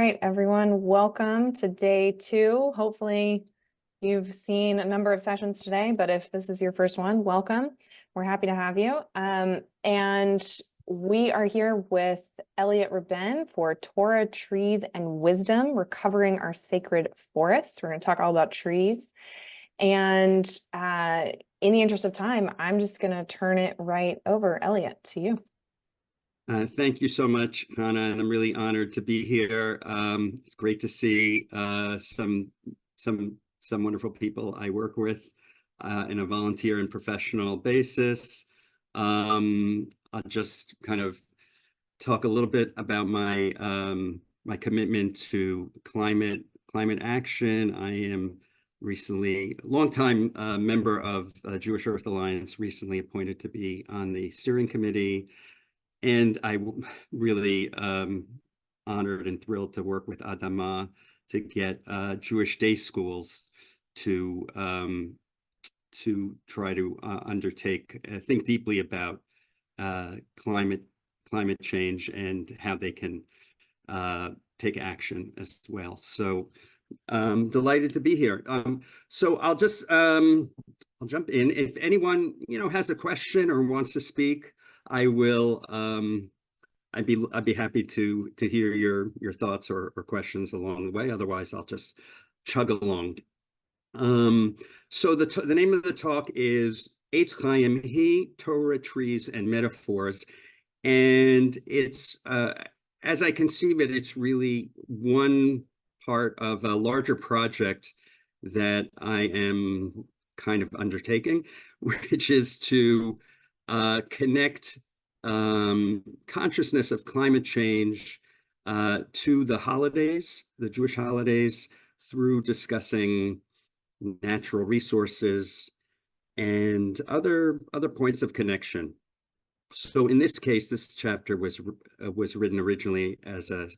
right, everyone, welcome to day 2. Hopefully you've seen a number of sessions today, but if this is your first one, welcome. We're happy to have you. And we are here with Elliott Rabin for Torah, Trees, and Wisdom, Recovering Our Sacred Forests. We're going to talk all about trees. And in the interest of time, I'm just going to turn it right over, Elliott, to you. Thank you so much, Hannah, and I'm really honored to be here. It's great to see some wonderful people I work with in a volunteer and professional basis. I'll just kind of talk a little bit about my my commitment to climate action. I am recently a longtime member of Jewish Earth Alliance, recently appointed to be on the steering committee. And I really honored and thrilled to work with Adama to get Jewish day schools to try to undertake, think deeply about climate change and how they can take action as well. So delighted to be here. So I'll just I'll jump in. If anyone has a question or wants to speak, I will. I'd be happy to hear your thoughts or questions along the way. Otherwise, I'll just chug along. So the name of the talk is Eitz Chayyim, Torah, Trees, and Metaphors, and it's as I conceive it, it's really one part of a larger project that I am kind of undertaking, which is to connect consciousness of climate change to the holidays, the Jewish holidays, through discussing natural resources and other points of connection. So in this case, this chapter was written originally as a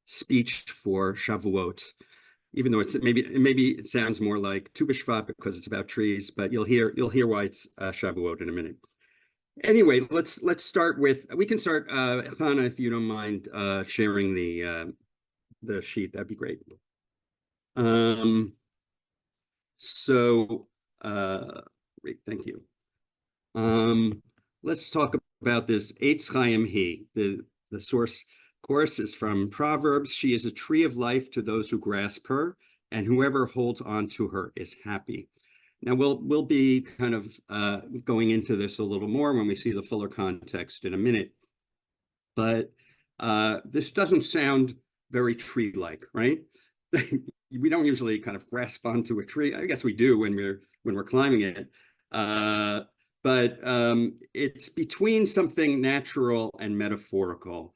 speech for Shavuot, even though maybe it sounds more like Tu B'Shvat because it's about trees, but you'll hear why it's Shavuot in a minute. Anyway, let's start with, we can start, Hannah, if you don't mind sharing the sheet, that'd be great. Great, thank you. Let's talk about this Eitz Chayyim. The source, of course, is from Proverbs. She is a tree of life to those who grasp her, and whoever holds on to her is happy. Now, we'll be kind of going into this a little more when we see the fuller context in a minute. But this doesn't sound very tree-like, right? We don't usually kind of grasp onto a tree. I guess we do when we're climbing it. But it's between something natural and metaphorical.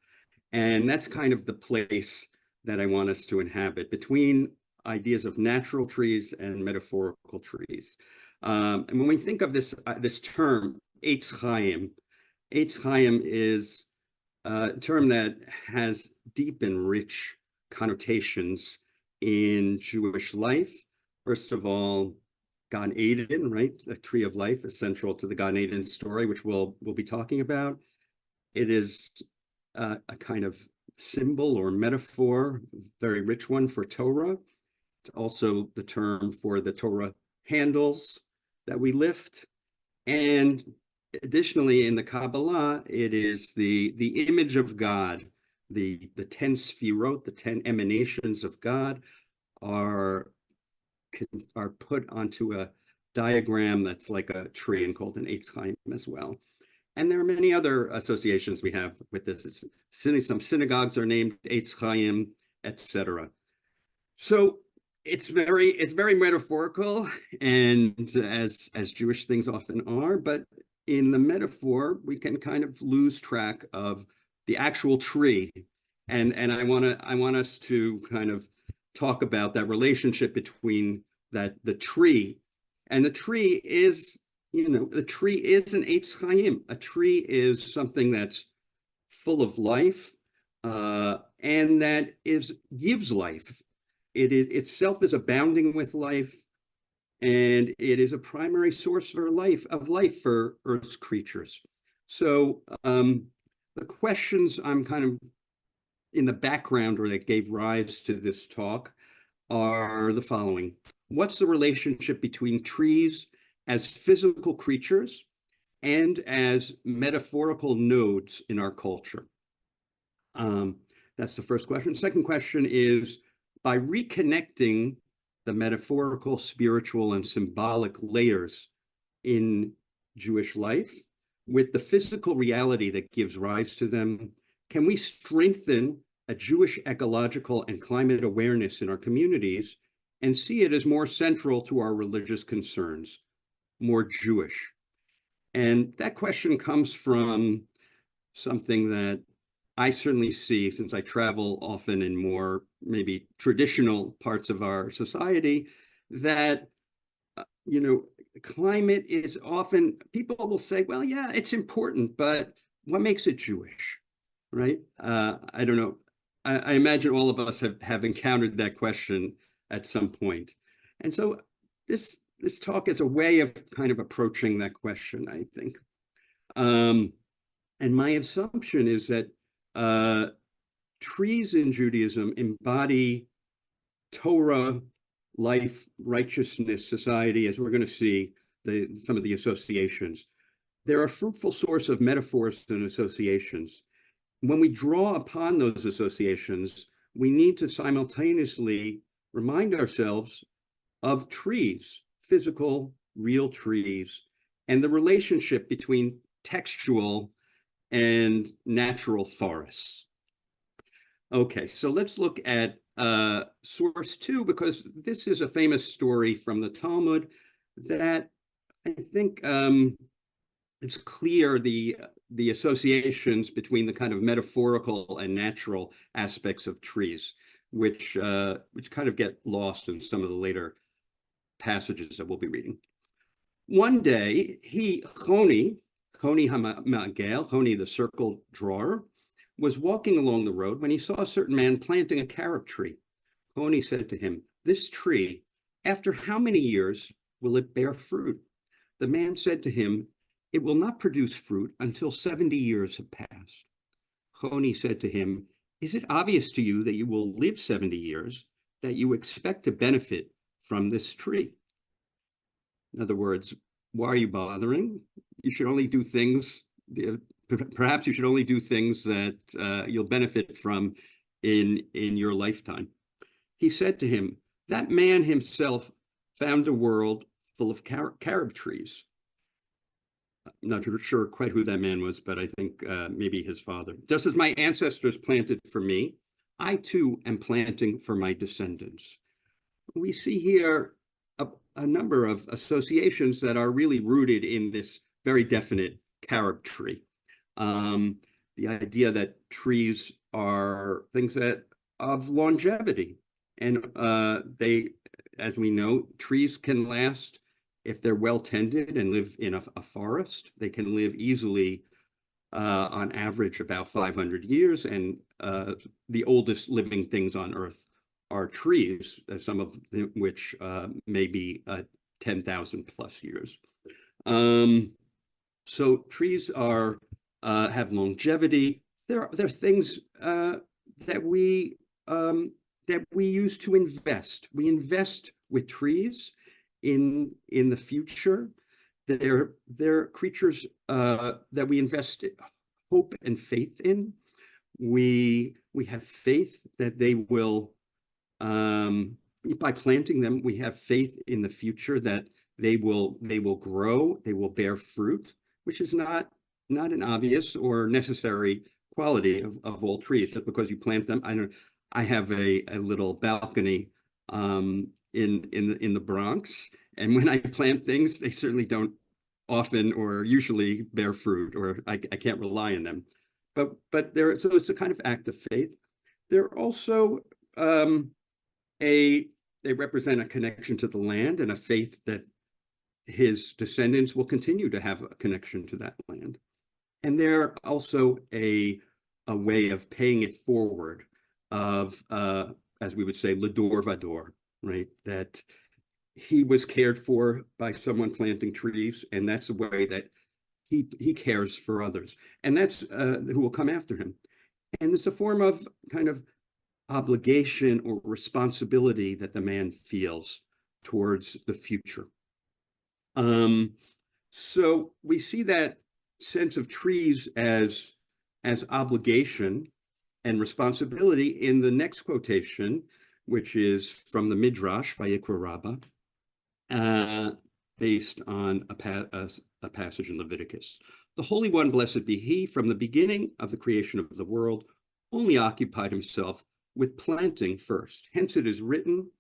And that's kind of the place that I want us to inhabit, between ideas of natural trees and metaphorical trees. And when we think of this term, Eitz Chayyim is a term that has deep and rich connotations in Jewish life. First of all, Gan Eden, right? The tree of life is central to the Gan Eden story, which we'll be talking about. It is a kind of symbol or metaphor, very rich one for Torah. It's also the term for the Torah handles that we lift. And additionally, in the Kabbalah, it is the image of God. The 10 sfirot, the 10 emanations of God are put onto a diagram that's like a tree and called an Eitz Chayyim as well. And there are many other associations we have with this. Some synagogues are named Eitz Chayyim, etc. So it's very metaphorical, and as Jewish things often are, but in the metaphor, we can kind of lose track of the actual tree. And I want us to kind of talk about that relationship between the tree, and the tree is, the tree is an Eitz Chayyim. A tree is something that's full of life, and that gives life. It itself is abounding with life, and it is a primary source of life for Earth's creatures. So the questions I'm kind of in the background or that gave rise to this talk are the following. What's the relationship between trees as physical creatures and as metaphorical nodes in our culture? That's the first question. Second question is, by reconnecting the metaphorical, spiritual, and symbolic layers in Jewish life with the physical reality that gives rise to them, can we strengthen a Jewish ecological and climate awareness in our communities and see it as more central to our religious concerns, more Jewish? And that question comes from something that I certainly see, since I travel often in more maybe traditional parts of our society, that, climate is often, people will say, well, yeah, it's important, but what makes it Jewish, right? I don't know. I imagine all of us have encountered that question at some point. And so this talk is a way of kind of approaching that question, I think. And my assumption is that trees in Judaism embody Torah, life, righteousness, society, as we're going to see some of the associations. They're a fruitful source of metaphors and associations. When we draw upon those associations, we need to simultaneously remind ourselves of trees, physical, real trees, and the relationship between textual and natural forests. Okay, so let's look at source 2, because this is a famous story from the Talmud that I think it's clear the associations between the kind of metaphorical and natural aspects of trees, which kind of get lost in some of the later passages that we'll be reading. One day, Choni HaMa'agel, Choni the circle drawer, was walking along the road when he saw a certain man planting a carob tree. Choni said to him, "This tree, after how many years will it bear fruit?" The man said to him, "It will not produce fruit until 70 years have passed." Choni said to him, "Is it obvious to you that you will live 70 years, that you expect to benefit from this tree?" In other words, why are you bothering? You should only do things, perhaps you should only do things that you'll benefit from in your lifetime. He said to him, "That man himself found a world full of carob trees." I'm not sure quite who that man was, but I think maybe his father. "Just as my ancestors planted for me, I too am planting for my descendants." We see here a number of associations that are really rooted in this very definite carob tree. The idea that trees are things that of longevity, and they, as we know, trees can last if they're well tended and live in a forest. They can live easily, on average, about 500 years, and the oldest living things on Earth are trees, some of which may be 10,000 plus years. So trees have longevity. They're things that we use to invest. We invest with trees in the future. They're creatures that we invest hope and faith in. We have faith that they will, by planting them, we have faith in the future that they will grow, they will bear fruit, which is not an obvious or necessary quality of all trees. Just because you plant them, I have a little balcony in the Bronx, and when I plant things, they certainly don't often or usually bear fruit, or I can't rely on them. But so it's a kind of act of faith. They're also they represent a connection to the land and a faith that his descendants will continue to have a connection to that land. And they're also a way of paying it forward, of, as we would say, l'dor vador, right? That he was cared for by someone planting trees, and that's the way that he cares for others. And that's who will come after him. And it's a form of kind of obligation or responsibility that the man feels towards the future. So we see that sense of trees as obligation and responsibility in the next quotation, which is from the Midrash, Vayikra Rabbah, based on a passage in Leviticus. The Holy One, blessed be he, from the beginning of the creation of the world, only occupied himself with planting first. Hence it is written,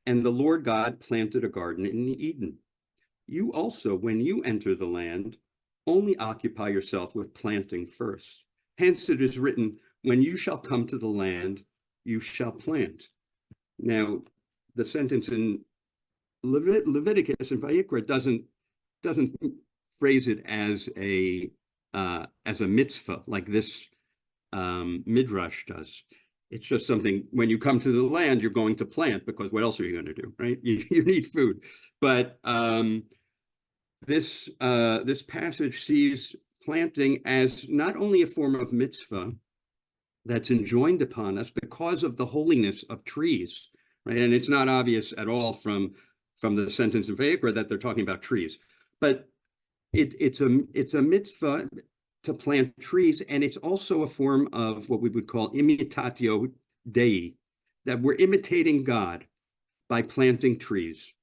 and the Lord God planted a garden in Eden. You also, when you enter the land, only occupy yourself with planting first. Hence it is written, when you shall come to the land, you shall plant. Now, the sentence in Leviticus and Vayikra doesn't phrase it as a mitzvah like this Midrash does. It's just something, when you come to the land, you're going to plant, because what else are you going to do, right? You need food. But this passage sees planting as not only a form of mitzvah that's enjoined upon us because of the holiness of trees, right? And it's not obvious at all from the sentence in Vayikra that they're talking about trees, but it's a mitzvah to plant trees, and it's also a form of what we would call imitatio Dei, that we're imitating God by planting trees.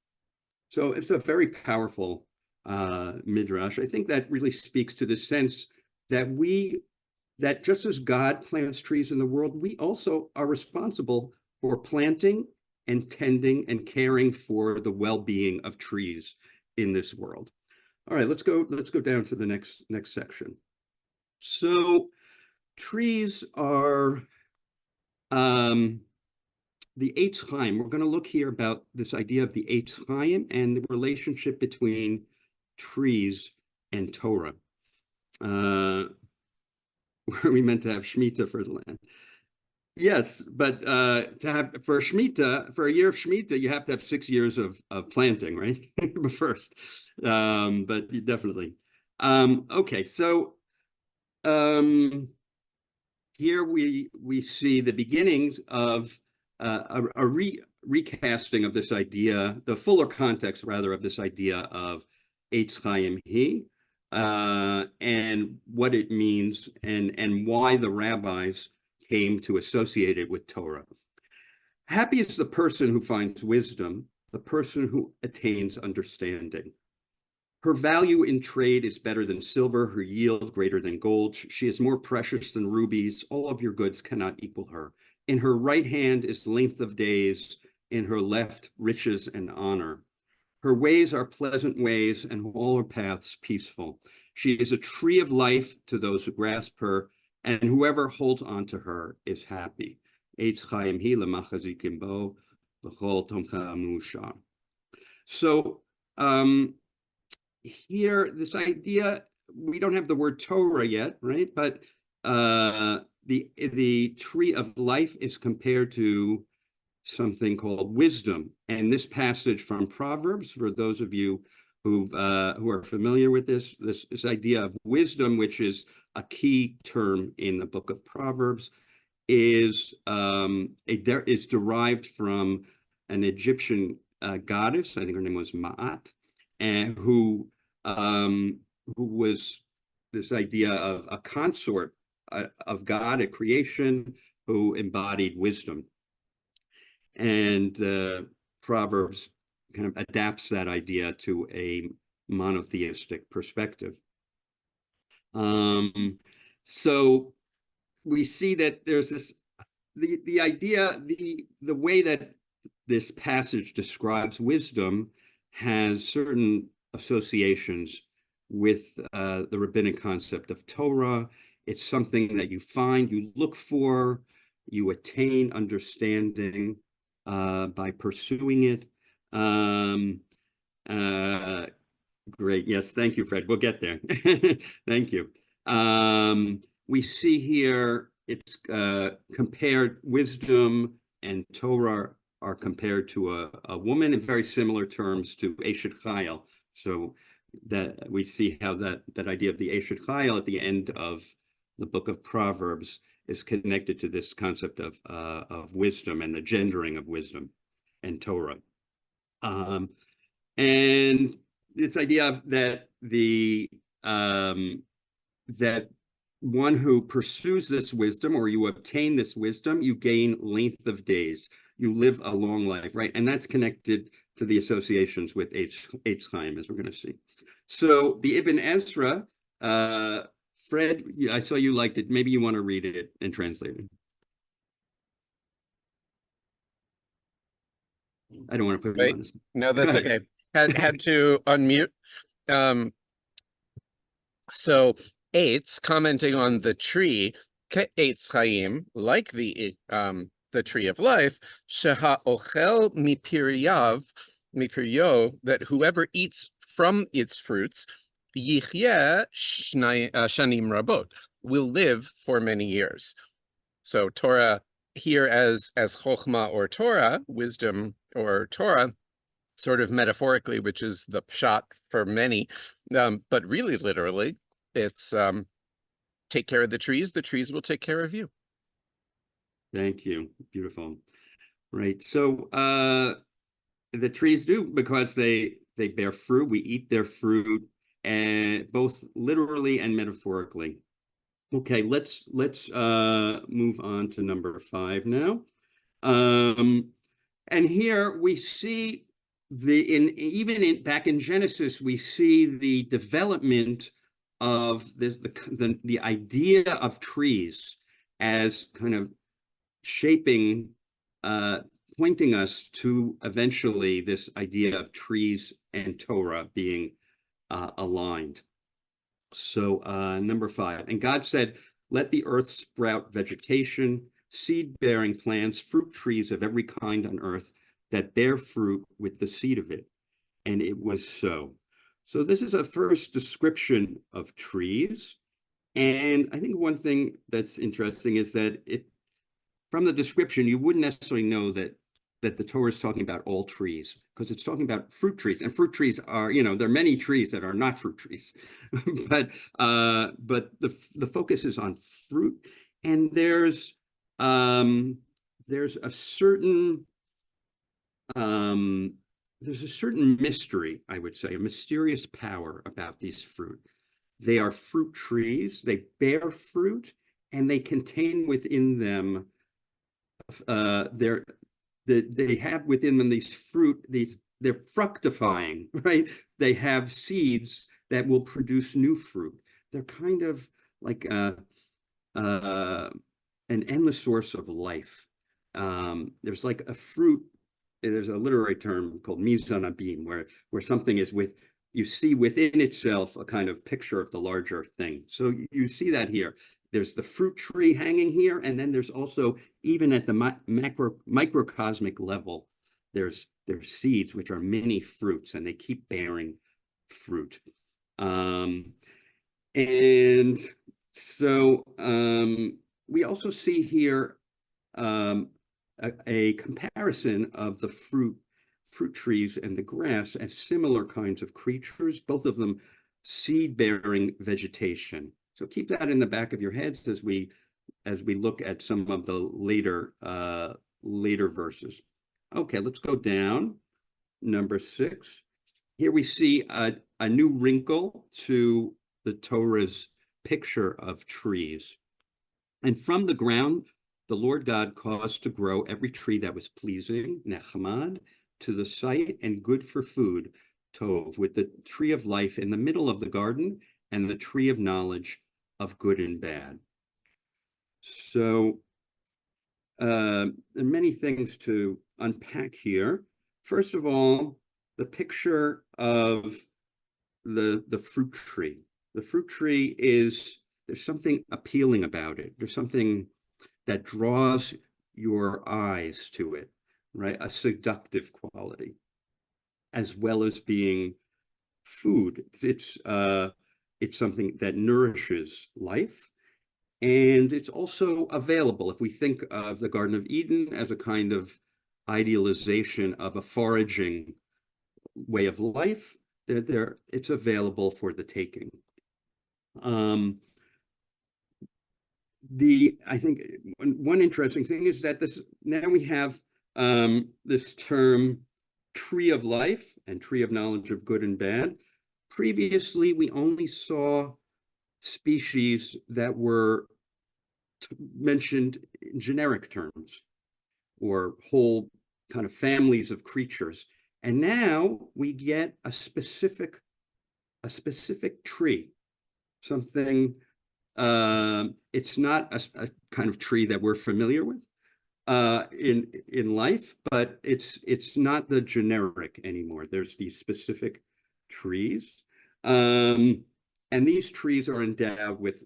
So it's a very powerful midrash. I think that really speaks to the sense that just as God plants trees in the world, we also are responsible for planting and tending and caring for the well-being of trees in this world. All right, let's go down to the next section. So trees are the Eitz Chayyim. We're going to look here about this idea of the Eitz Chayyim and the relationship between trees and Torah. Were we meant to have Shemitah for the land? Yes, but for a year of Shemitah, you have to have 6 years of planting, right? First, but definitely. Okay, so here we see the beginnings of a recasting of this idea, the fuller context rather of this idea of Eitz Chayyim He, and what it means and why the rabbis came to associate it with Torah. Happy is the person who finds wisdom, the person who attains understanding. Her value in trade is better than silver, her yield greater than gold. She is more precious than rubies. All of your goods cannot equal her. In her right hand is length of days, in her left riches and honor. Her ways are pleasant ways, and all her paths peaceful. She is a tree of life to those who grasp her, and whoever holds on to her is happy. Eitz Chayyim hi machzikim bo b'chol tomcha musha. So here, this idea, we don't have the word Torah yet, right? But the tree of life is compared to something called wisdom. And this passage from Proverbs, for those of you who are familiar with this idea of wisdom, which is a key term in the book of Proverbs, is derived from an Egyptian goddess. I think her name was Ma'at, and who was this idea of a consort of God at creation, who embodied wisdom. And Proverbs kind of adapts that idea to a monotheistic perspective. So we see that there's the idea, the way that this passage describes wisdom has certain associations with the rabbinic concept of Torah. It's something that you find, you look for, you attain understanding by pursuing it. Great. Yes. Thank you, Fred. We'll get there. Thank you. We see here it's compared, wisdom and Torah are compared to a woman in very similar terms to Eshet Chayil. So that we see how that idea of the Eshet Chayil at the end of the book of Proverbs is connected to this concept of wisdom and the gendering of wisdom and Torah. And this idea of that that one who pursues this wisdom, or you obtain this wisdom, you gain length of days. You live a long life, right? And that's connected to the associations with Eitz Chaim, as we're going to see. So the Ibn Ezra, Fred, I saw you liked it. Maybe you want to read it and translate it. I don't want to put you on this. No, that's okay. Had to unmute. So Eitz, commenting on the tree, Eitz Chayyim, like the tree of life, sheha ochel mipiryo, that whoever eats from its fruits, yichyeh shanim rabot, will live for many years. So Torah here as chokhmah or Torah, wisdom or Torah, sort of metaphorically, which is the pshat for many, but really literally, it's take care of the trees will take care of you. Thank you. Beautiful. Right. So the trees do, because they bear fruit. We eat their fruit, and both literally and metaphorically. Okay, let's move on to number 5 now. And here we see back in Genesis, we see the development of the idea of trees as kind of shaping, pointing us to eventually this idea of trees and Torah being aligned. So number 5, and God said, let the earth sprout vegetation, seed-bearing plants, fruit trees of every kind on earth that bear fruit with the seed of it. And it was so. So this is a first description of trees. And I think one thing that's interesting is that from the description, you wouldn't necessarily know that the Torah is talking about all trees, because it's talking about fruit trees, and fruit trees are, there are many trees that are not fruit trees, but the focus is on fruit, and there's a certain mystery, I would say, a mysterious power about these fruit. They are fruit trees, they bear fruit, and they contain within them they have within them these fruit, they're fructifying, right? They have seeds that will produce new fruit. They're kind of like an endless source of life. There's like a fruit, there's a literary term called mizan abim, where something is you see within itself a kind of picture of the larger thing. So you see that here. There's the fruit tree hanging here, and then there's also, even at the microcosmic level, there's seeds, which are mini fruits, and they keep bearing fruit. And so we also see here a comparison of the fruit trees and the grass as similar kinds of creatures, both of them seed-bearing vegetation. So keep that in the back of your heads as we look at some of the later verses. Okay, let's go down. Number 6. Here we see a new wrinkle to the Torah's picture of trees. And from the ground, the Lord God caused to grow every tree that was pleasing, nechmad, to the sight and good for food, tov, with the tree of life in the middle of the garden and the tree of knowledge of good and bad. So there are many things to unpack here. First of all, the picture of the fruit tree. The fruit tree there's something appealing about it. There's something that draws your eyes to it, right? A seductive quality, as well as being food. It's something that nourishes life, and it's also available. If we think of the Garden of Eden as a kind of idealization of a foraging way of life, it's available for the taking. I think one interesting thing is that now we have this term tree of life and tree of knowledge of good and bad. Previously, we only saw species that were mentioned in generic terms or whole kind of families of creatures. And now we get a specific tree, something. It's not a kind of tree that we're familiar with in life, but it's not the generic anymore. There's these specific trees, and these trees are endowed with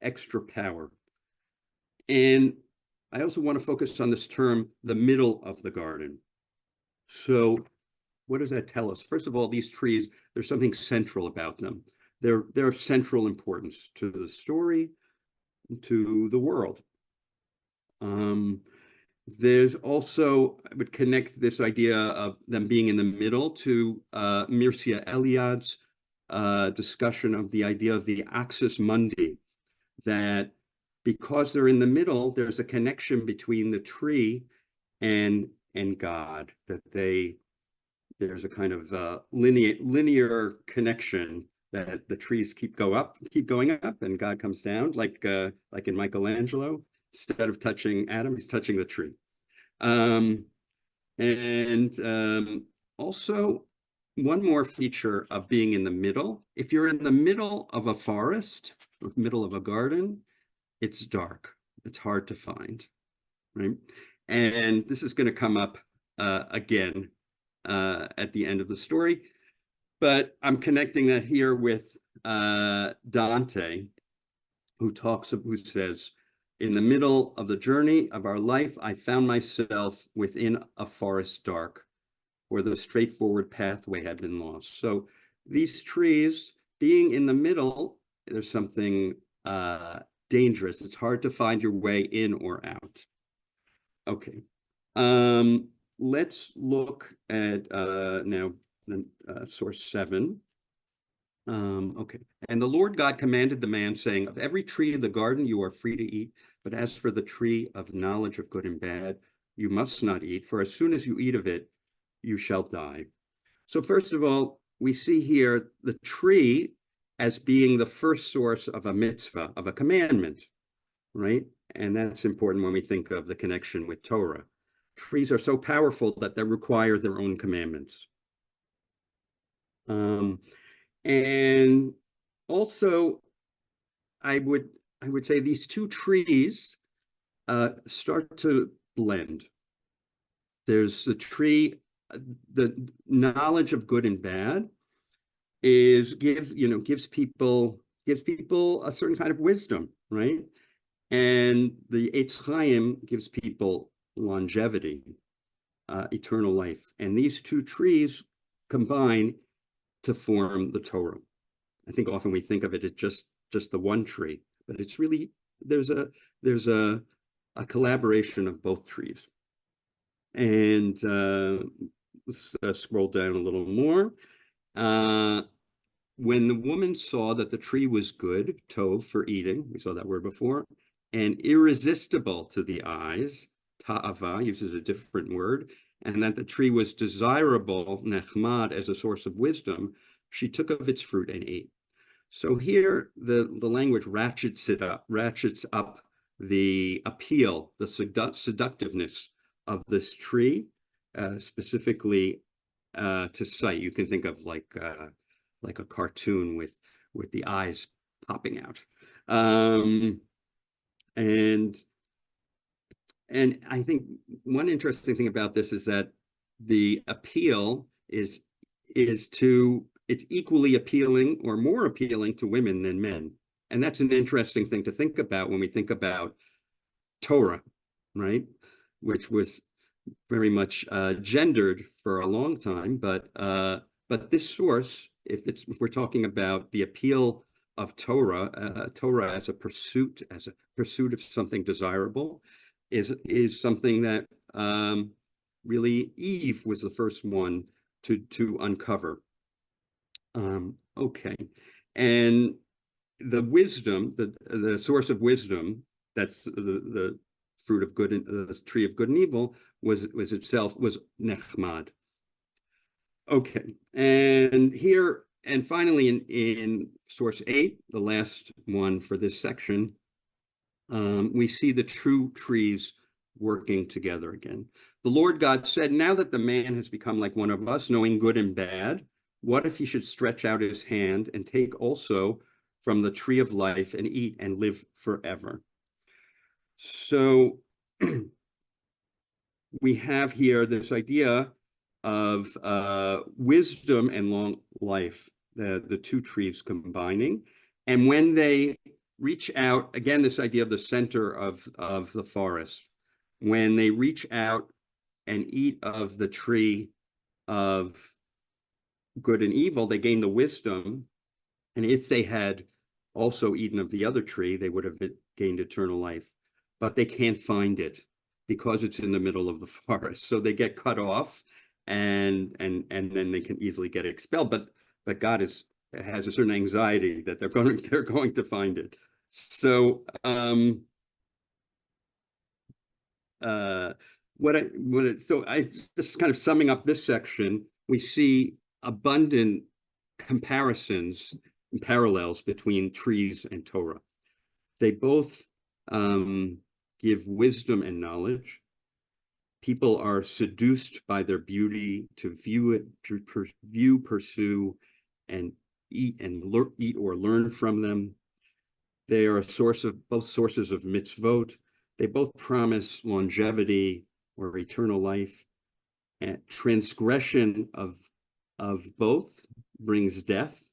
extra power. And I also want to focus on this term, the middle of the garden. So what does that tell us? First of all, these trees, there's something central about them. They're of central importance to the story, to the world. There's also, I would connect this idea of them being in the middle to Mircea Elliott's discussion of the idea of the axis mundi, that because they're in the middle, there's a connection between the tree and God, that there's a kind of linear connection, that the trees keep going up, and God comes down, like in Michelangelo. Instead of touching Adam, he's touching the tree. Also, one more feature of being in the middle. If you're in the middle of a forest, or middle of a garden, it's dark. It's hard to find, right? And this is going to come up again at the end of the story. But I'm connecting that here with Dante, who says, in the middle of the journey of our life, I found myself within a forest dark, where the straightforward pathway had been lost. So these trees, being in the middle, there's something dangerous. It's hard to find your way in or out. Okay. Let's look at now source 7. Okay. And the Lord God commanded the man, saying, of every tree in the garden you are free to eat, but as for the tree of knowledge of good and bad, you must not eat, for as soon as you eat of it, you shall die. So first of all, we see here the tree as being the first source of a mitzvah, of a commandment, right? And that's important when we think of the connection with Torah. Trees are so powerful that they require their own commandments. And also, I would say these two trees start to blend. There's the tree, the knowledge of good and bad gives people a certain kind of wisdom, right? And the Eitz Chayyim gives people longevity, eternal life. And these two trees combine to form the Torah. I think often we think of it as just the one tree, but it's really, there's a collaboration of both trees. And let's scroll down a little more. When the woman saw that the tree was good, tov, for eating, we saw that word before, and irresistible to the eyes, ta'ava, uses a different word, and that the tree was desirable, nechmad, as a source of wisdom, she took of its fruit and ate. So here, the language ratchets up the appeal, the seductiveness of this tree, specifically to sight. You can think of like a cartoon with the eyes popping out. And I think one interesting thing about this is that the appeal is it's equally appealing or more appealing to women than men. And that's an interesting thing to think about when we think about Torah, right? Which was very much gendered for a long time, but this source, if we're talking about the appeal of Torah, Torah as a pursuit of something desirable, is something that really Eve was the first one to uncover. Okay, and the wisdom, the source of wisdom, that's the fruit of good and the tree of good and evil was itself nechmad. Okay, and here and finally in source 8, the last one for this section, we see the true trees working together again. The Lord God said, now that the man has become like one of us, knowing good and bad, what if he should stretch out his hand and take also from the tree of life and eat and live forever? So we have here this idea of wisdom and long life, the two trees combining. And when they reach out, again, this idea of the center of the forest, when they reach out and eat of the tree of good and evil, they gain the wisdom. And if they had also eaten of the other tree, they would have gained eternal life. But they can't find it because it's in the middle of the forest. So they get cut off, and then they can easily get expelled. But God has a certain anxiety that they're going to find it. So just kind of summing up this section, we see abundant comparisons and parallels between trees and Torah. They both give wisdom and knowledge. People are seduced by their beauty to view, pursue, and eat or learn from them. They are both sources of mitzvot. They both promise longevity or eternal life. And transgression of both brings death.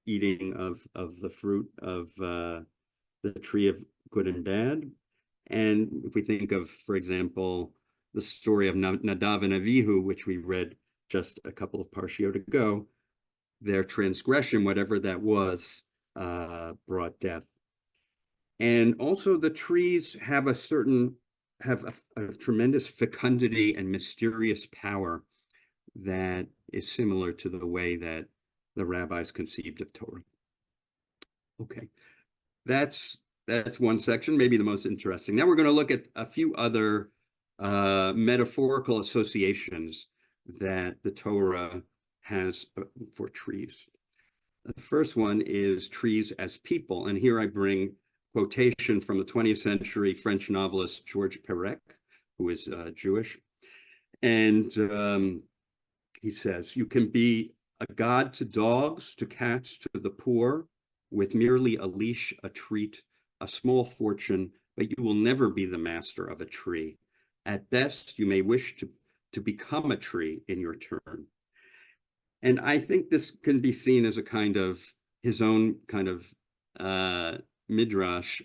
Eating of the fruit of the tree of good and bad. And if we think of, for example, the story of Nadav and Avihu, which we read just a couple of parshiot ago, their transgression, whatever that was, brought death. And also the trees have a tremendous fecundity and mysterious power that is similar to the way that the rabbis conceived of Torah. Okay, that's one section, maybe the most interesting. Now we're going to look at a few other metaphorical associations that the Torah has for trees. The first one is trees as people, and here I bring quotation from the 20th century French novelist Georges Perec, who is Jewish, and he says, "You can be a god to dogs, to cats, to the poor, with merely a leash, a treat, a small fortune, but you will never be the master of a tree. At best, you may wish to become a tree in your turn." And I think this can be seen as a kind of his own kind of midrash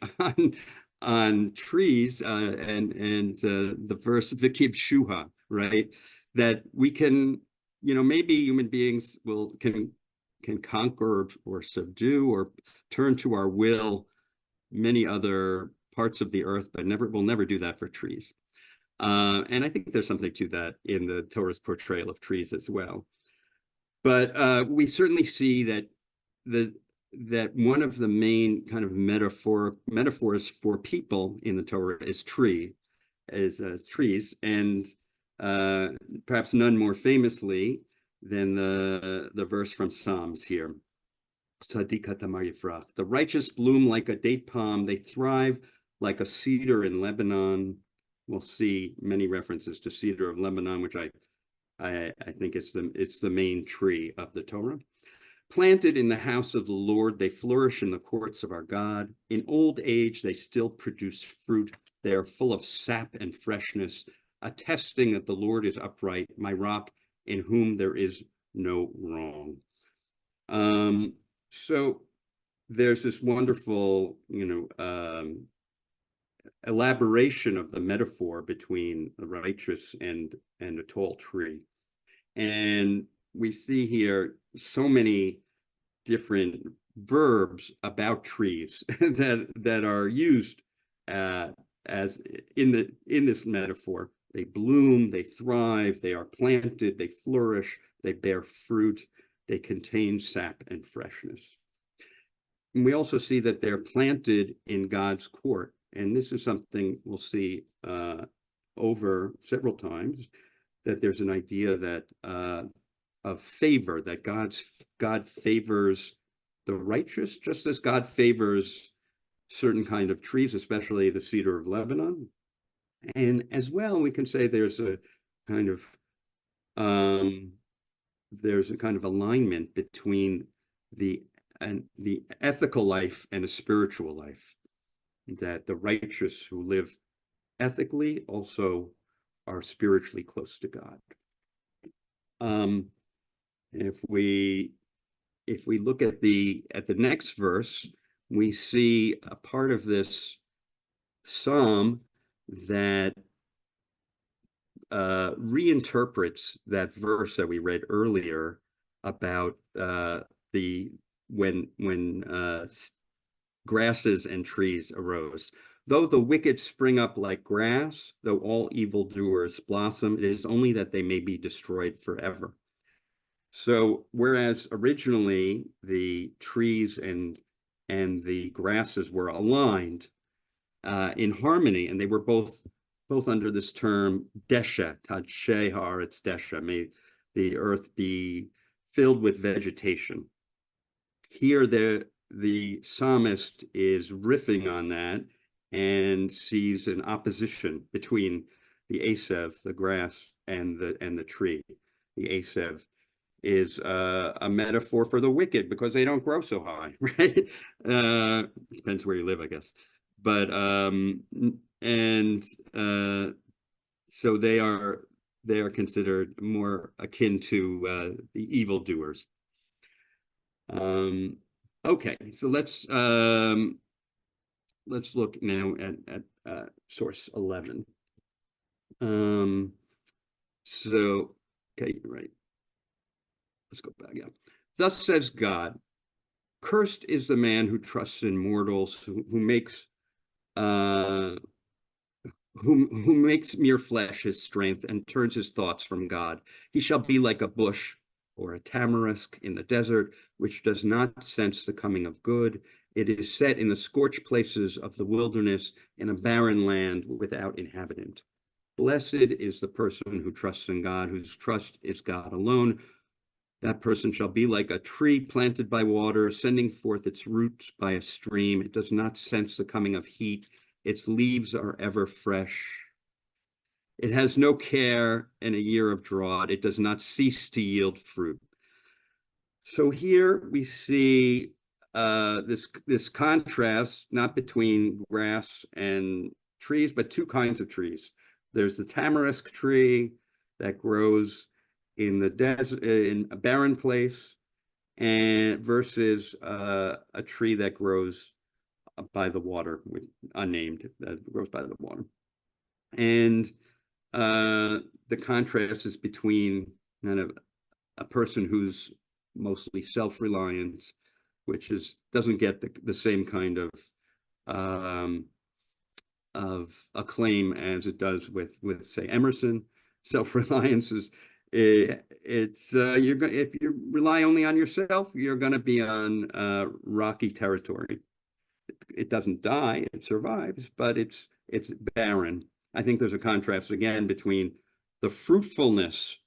on trees and the verse Vikib Shuha, right? That we can, maybe human beings can conquer or subdue or turn to our will many other parts of the earth, but we'll never do that for trees. And I think there's something to that in the Torah's portrayal of trees as well. But we certainly see that one of the main kind of metaphors for people in the Torah is trees, and perhaps none more famously than the verse from Psalms here. The righteous bloom like a date palm, they thrive like a cedar in Lebanon. We'll see many references to cedar of Lebanon, which I think it's the main tree of the Torah. Planted in the house of the Lord, they flourish in the courts of our God. In old age, they still produce fruit. They are full of sap and freshness, attesting that the Lord is upright, my rock, in whom there is no wrong. So there's this wonderful, elaboration of the metaphor between the righteous and a tall tree. And we see here so many different verbs about trees that are used as in this metaphor. They bloom, they thrive, they are planted, they flourish, they bear fruit, they contain sap and freshness. And we also see that they're planted in God's court. and this is something we'll see over several times, that there's an idea that of favor, that God favors the righteous, just as God favors certain kind of trees, especially the cedar of Lebanon. And as well, we can say there's a kind of alignment between the ethical life and a spiritual life, that the righteous who live ethically also are spiritually close to God. If we look at the next verse, we see a part of this psalm that reinterprets that verse that we read earlier about when grasses and trees arose. Though the wicked spring up like grass, though all evildoers blossom, it is only that they may be destroyed forever. So whereas originally the trees and the grasses were aligned in harmony, and they were both under this term desha, tad haaretz desha, may the earth be filled with vegetation. Here the psalmist is riffing on that and sees an opposition between the asev, the grass, and the tree. The asev is a metaphor for the wicked because they don't grow so high, right? Depends where you live, I guess. But so they are considered more akin to the evildoers. Okay, so let's look now at source 11. So okay, right. Let's go back. Yeah. Thus says God, cursed is the man who trusts in mortals, who makes mere flesh his strength and turns his thoughts from God. He shall be like a bush or a tamarisk in the desert, which does not sense the coming of good. It is set in the scorched places of the wilderness, in a barren land without inhabitant. Blessed is the person who trusts in God, whose trust is God alone. That person shall be like a tree planted by water, sending forth its roots by a stream. It does not sense the coming of heat. Its leaves are ever fresh. It has no care in a year of drought. It does not cease to yield fruit. So here we see this contrast, not between grass and trees, but two kinds of trees. There's the tamarisk tree that grows in the desert, in a barren place, and versus a tree that grows by the water, unnamed, that grows by the water. And the contrast is between kind of a person who's mostly self-reliant, which doesn't get the same kind of acclaim as it does with say Emerson. Self-reliance is if you rely only on yourself, you're going to be on rocky territory. It doesn't die, it survives, but it's barren. I think there's a contrast again between the fruitfulness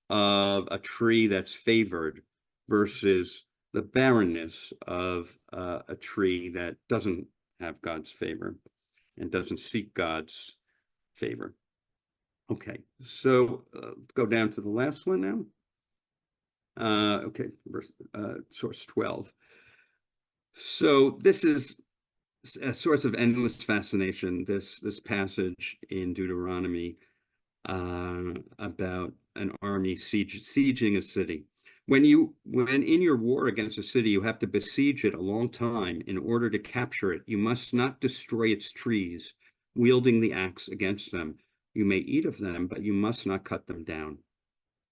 of a tree that's favored versus the barrenness of a tree that doesn't have God's favor and doesn't seek God's favor. Okay, so go down to the last one now. Okay, source 12. So this is a source of endless fascination, this passage in Deuteronomy about an army sieging a city. When in your war against a city, you have to besiege it a long time in order to capture it. You must not destroy its trees, wielding the axe against them. You may eat of them, but you must not cut them down.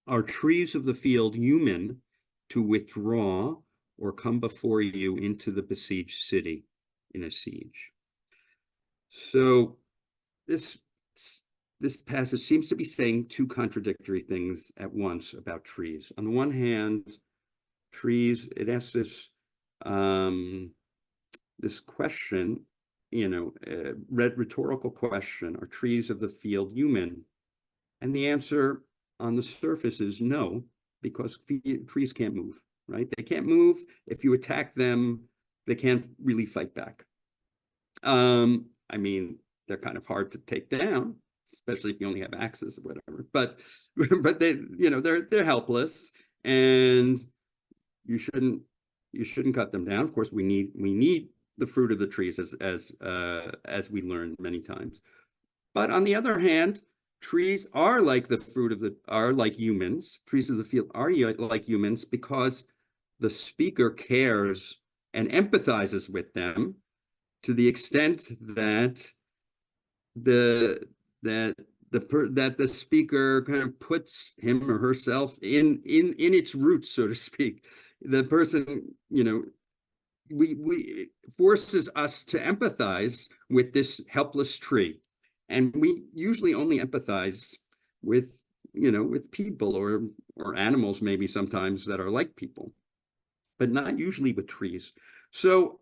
Are trees of the field human to withdraw or come before you into the besieged city in a siege? So this passage seems to be saying two contradictory things at once about trees. On the one hand, trees, it asks this question, rhetorical question, are trees of the field human? And the answer on the surface is no, because trees can't move, right? They can't move. If you attack them, they can't really fight back. I mean, they're kind of hard to take down, especially if you only have axes or whatever. But they, they're helpless, and you shouldn't cut them down. Of course, we need the fruit of the trees, as we learned many times. But on the other hand, trees are like like humans. Trees of the field are like humans because the speaker cares and empathizes with them to the extent that the speaker kind of puts him or herself in its roots, so to speak. The person, we forces us to empathize with this helpless tree. And we usually only empathize with people or animals, maybe sometimes, that are like people, but not usually with trees. So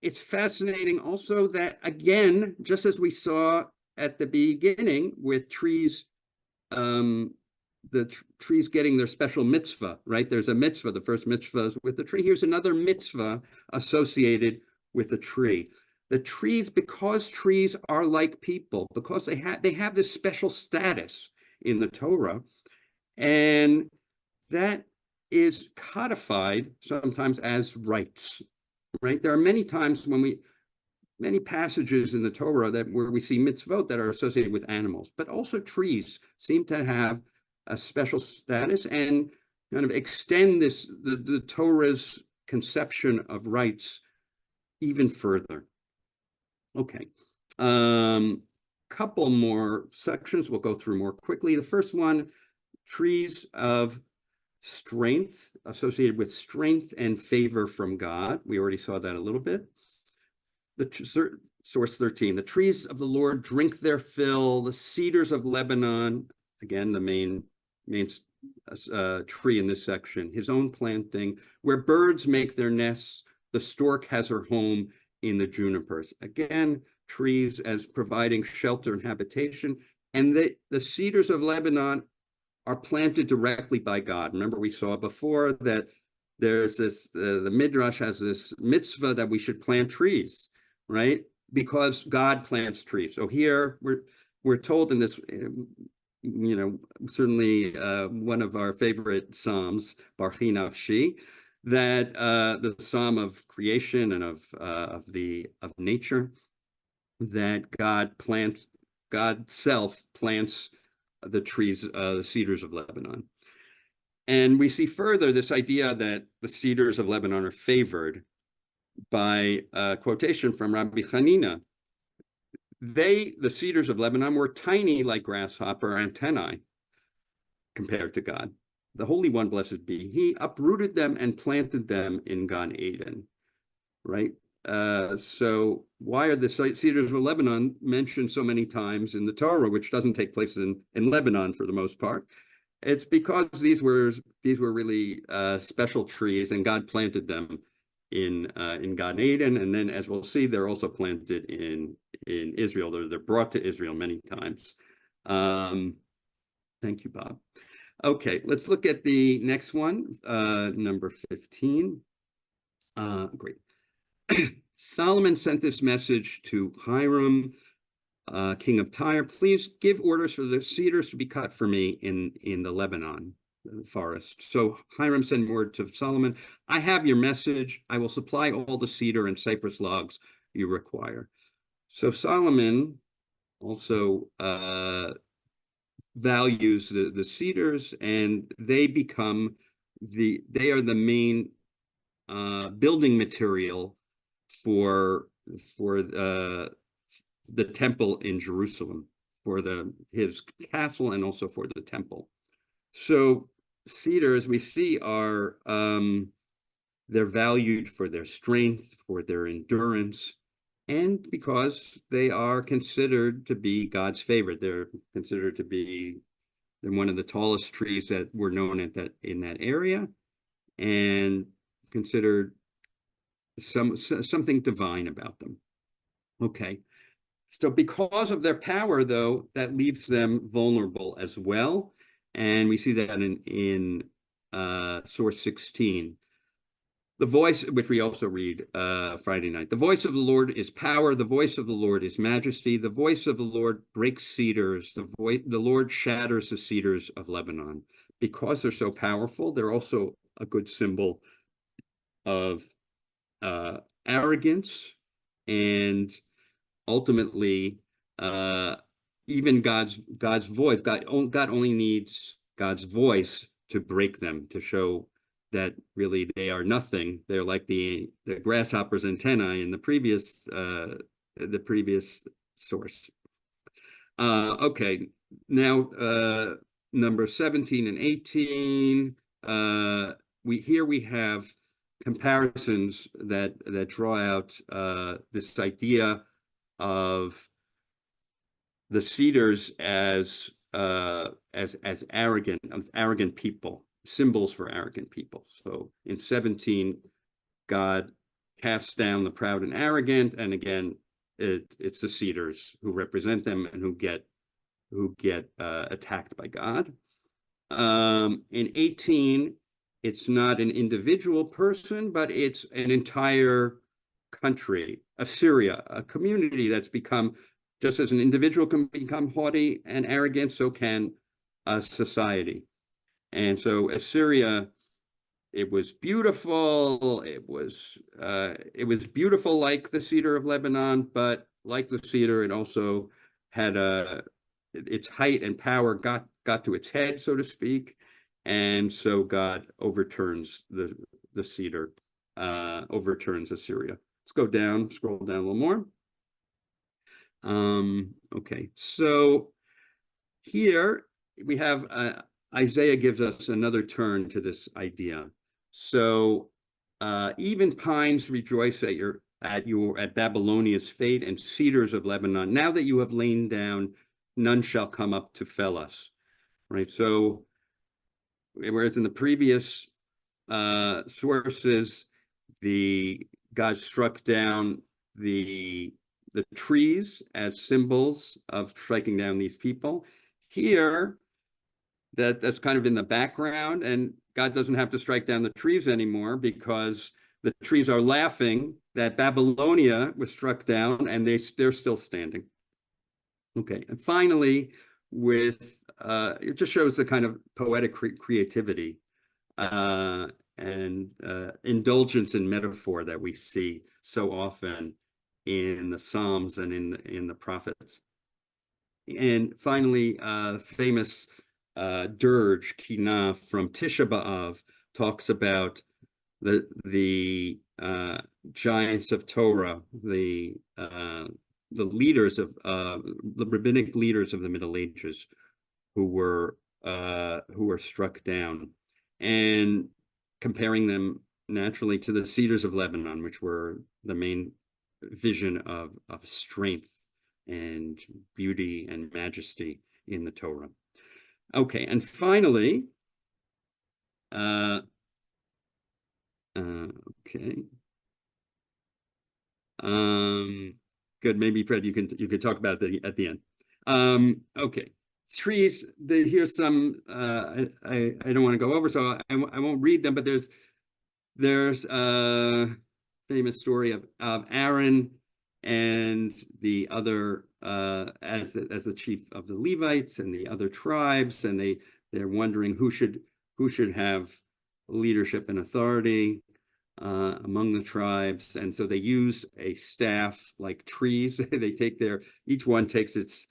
it's fascinating also that, again, just as we saw at the beginning with trees, trees getting their special mitzvah, right? There's a mitzvah. The first mitzvah is with the tree. Here's another mitzvah associated with the tree. The trees, because trees are like people, because they have this special status in the Torah, and that is codified sometimes as rights, right? There are many times many passages in the Torah where we see mitzvot that are associated with animals, but also trees seem to have a special status and kind of extend the Torah's conception of rights even further. Okay, couple more sections we'll go through more quickly. The first one, trees of strength, associated with strength and favor from God. We already saw that a little bit. Source 13, the trees of the Lord drink their fill, the cedars of Lebanon, again, the main tree in this section, his own planting, where birds make their nests, the stork has her home in the junipers. Again, trees as providing shelter and habitation. And the cedars of Lebanon are planted directly by God. Remember, we saw before that there's this, the Midrash has this mitzvah that we should plant trees, right? Because God plants trees. So here we're told in this, certainly one of our favorite Psalms, Barchi Nafshi, that the Psalm of creation and of nature, that God self plants the trees, the cedars of Lebanon. And we see further this idea that the cedars of Lebanon are favored by a quotation from Rabbi Hanina. The cedars of Lebanon, were tiny like grasshopper antennae compared to God. The Holy One, blessed be, he uprooted them and planted them in Gan Eden, right? So why are the cedars of Lebanon mentioned so many times in the Torah, which doesn't take place in Lebanon for the most part? It's because these were really special trees, and God planted them in Gan Eden, and then, as we'll see, they're also planted in Israel. They're brought to Israel many times. Thank you, Bob. Okay, let's look at the next one, number 15. Great. Solomon sent this message to Hiram, king of Tyre. Please give orders for the cedars to be cut for me in the Lebanon forest. So Hiram sent word to Solomon, I have your message. I will supply all the cedar and cypress logs you require. So Solomon also values the cedars, and they are the main building material for the temple in Jerusalem, for his castle and also for the temple. So cedars, we see, are they're valued for their strength, for their endurance, and because they are considered to be God's favorite. They're considered to be one of the tallest trees that were known in that area, and considered something divine about them. Okay. So because of their power, though, that leaves them vulnerable as well. And we see that in source 16. The voice, which we also read Friday night. The voice of the Lord is power. The voice of the Lord is majesty. The voice of the Lord breaks cedars. The Lord shatters the cedars of Lebanon. Because they're so powerful, they're also a good symbol of arrogance, and ultimately even God's voice. God only needs God's voice to break them, to show that really they are nothing. They're like the grasshopper's antennae in the previous source. Okay, now number 17 and 18. We have comparisons that draw out this idea of the cedars as arrogant people, symbols for arrogant people. So in 17, God casts down the proud and arrogant, and again, it's the cedars who represent them and who get attacked by God. In 18, it's not an individual person, but it's an entire country, Assyria, a community that's become, just as an individual can become haughty and arrogant, so can a society. And so Assyria, it was beautiful. It was beautiful like the cedar of Lebanon, but like the cedar, it also had its height and power got to its head, so to speak. And so God overturns the cedar, overturns Assyria. Let's go down, scroll down a little more. Okay, so here we have Isaiah gives us another turn to this idea. So even pines rejoice at Babylonia's fate, and cedars of Lebanon. Now that you have lain down, none shall come up to fell us. Right. So whereas in the previous sources, God struck down the trees as symbols of striking down these people. Here, that's kind of in the background, and God doesn't have to strike down the trees anymore because the trees are laughing that Babylonia was struck down, and they're still standing. Okay, and finally, it just shows the kind of poetic creativity and indulgence in metaphor that we see so often in the Psalms and in the prophets. And finally, famous dirge, Kinah, from Tisha B'Av, talks about the giants of Torah, the leaders of the rabbinic leaders of the Middle Ages, who were struck down, and comparing them naturally to the cedars of Lebanon, which were the main vision of strength and beauty and majesty in the Torah. Okay, and finally, okay. Good. Maybe Fred, you could talk about that at the end. Okay, trees. Here's some. I don't want to go over, so I won't read them. But there's a famous story of Aaron and the other as the chief of the Levites and the other tribes, and they're wondering who should have leadership and authority among the tribes. And so they use a staff like trees. They take each one takes its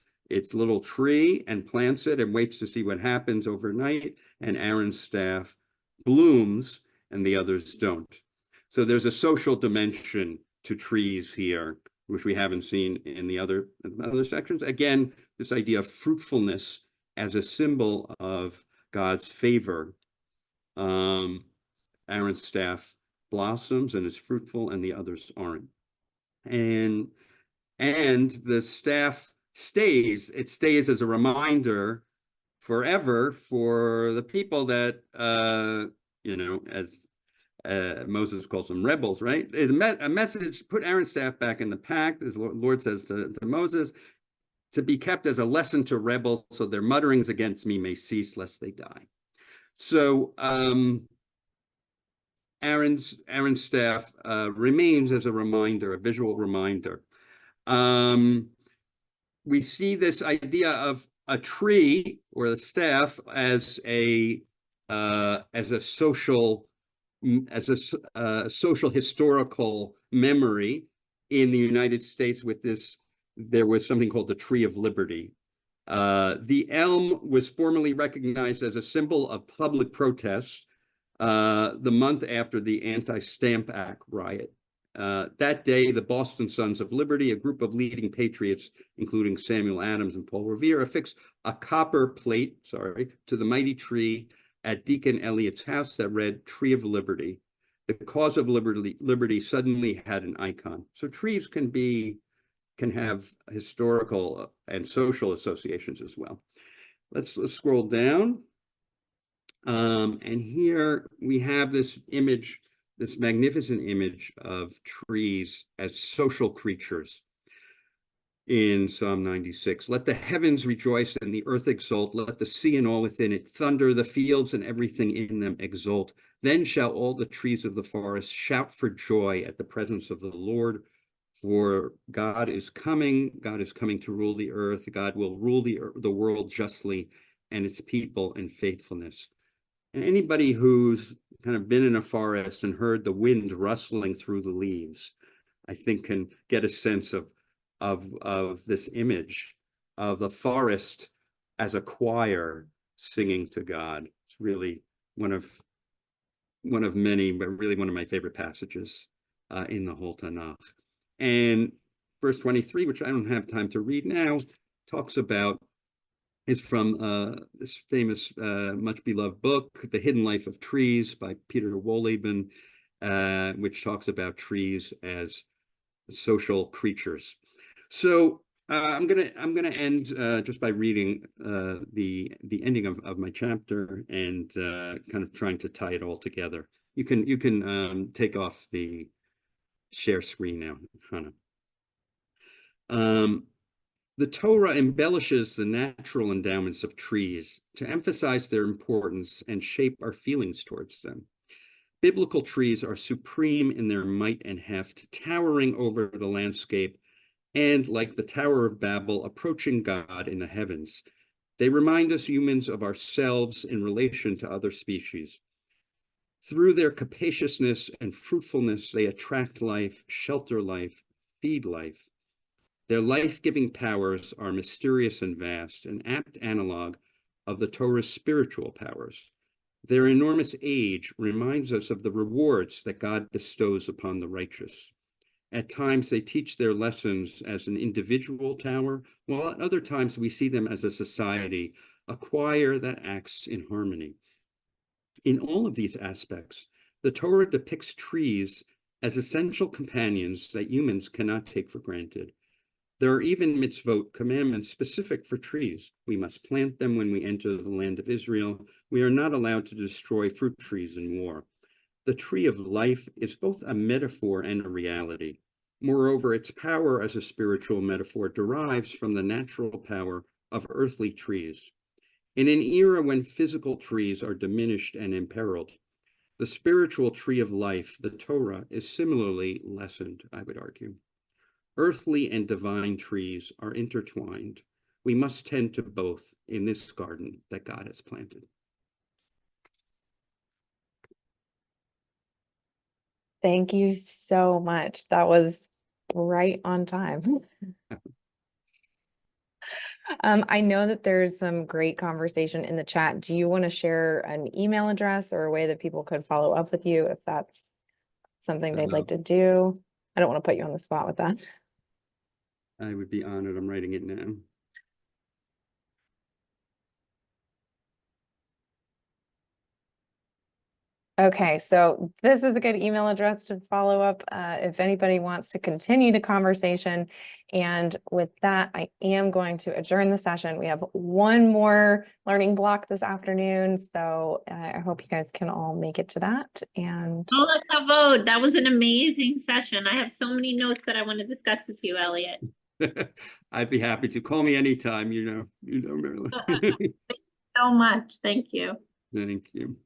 little tree and plants it and waits to see what happens overnight. And Aaron's staff blooms and the others don't. So there's a social dimension to trees here, which we haven't seen in the other sections. Again, this idea of fruitfulness as a symbol of God's favor. Aaron's staff blossoms and is fruitful, and the others aren't. And the staff stays. It stays as a reminder forever for the people that Moses calls them rebels, right? A message, put Aaron's staff back in the pack, as the Lord says to Moses, to be kept as a lesson to rebels, so their mutterings against me may cease, lest they die. So Aaron's staff remains as a reminder, a visual reminder. We see this idea of a tree or the staff as a social historical memory in the United States. With this, there was something called the Tree of Liberty. The elm was formally recognized as a symbol of public protest the month after the Anti-Stamp Act riot. That day, the Boston Sons of Liberty, a group of leading patriots, including Samuel Adams and Paul Revere, affixed a copper plate, to the mighty tree at Deacon Elliott's house that read "Tree of Liberty." The cause of liberty suddenly had an icon. So trees can have historical and social associations as well. Let's scroll down. And here we have this image, this magnificent image of trees as social creatures in Psalm 96. Let the heavens rejoice and the earth exult. Let the sea and all within it thunder, the fields and everything in them exult. Then shall all the trees of the forest shout for joy at the presence of the Lord. For God is coming to rule the earth. God will rule the world justly and its people in faithfulness. And anybody who's kind of been in a forest and heard the wind rustling through the leaves, I think can get a sense of this image of the forest as a choir singing to God. It's really one of many, but really one of my favorite passages in the whole Tanakh. And verse 23, which I don't have time to read now, talks about, is from this famous, much beloved book, The Hidden Life of Trees by Peter Wohlleben, which talks about trees as social creatures. So I'm gonna end just by reading the ending of my chapter and kind of trying to tie it all together. You can take off the share screen now, Hannah. The Torah embellishes the natural endowments of trees to emphasize their importance and shape our feelings towards them. Biblical trees are supreme in their might and heft, towering over the landscape, and like the Tower of Babel, approaching God in the heavens. They remind us humans of ourselves in relation to other species. Through their capaciousness and fruitfulness, they attract life, shelter life, feed life. Their life-giving powers are mysterious and vast, an apt analog of the Torah's spiritual powers. Their enormous age reminds us of the rewards that God bestows upon the righteous. At times, they teach their lessons as an individual tower, while at other times we see them as a society, a choir that acts in harmony. In all of these aspects, the Torah depicts trees as essential companions that humans cannot take for granted. There are even mitzvot, commandments specific for trees. We must plant them when we enter the land of Israel. We are not allowed to destroy fruit trees in war. The tree of life is both a metaphor and a reality. Moreover, its power as a spiritual metaphor derives from the natural power of earthly trees. In an era when physical trees are diminished and imperiled, the spiritual tree of life, the Torah, is similarly lessened, I would argue. Earthly and divine trees are intertwined. We must tend to both in this garden that God has planted. Thank you so much. That was right on time. I know that there's some great conversation in the chat. Do you want to share an email address or a way that people could follow up with you if that's something they'd like to do? I don't want to put you on the spot with that. I would be honored. I'm writing it now. Okay, so this is a good email address to follow up if anybody wants to continue the conversation. And with that, I am going to adjourn the session. We have one more learning block this afternoon, so I hope you guys can all make it to that. And Oh, let's have vote. That was an amazing session. I have so many notes that I want to discuss with you, Elliott. I'd be happy to. Call me anytime, Marilyn. So much. Thank you. Thank you.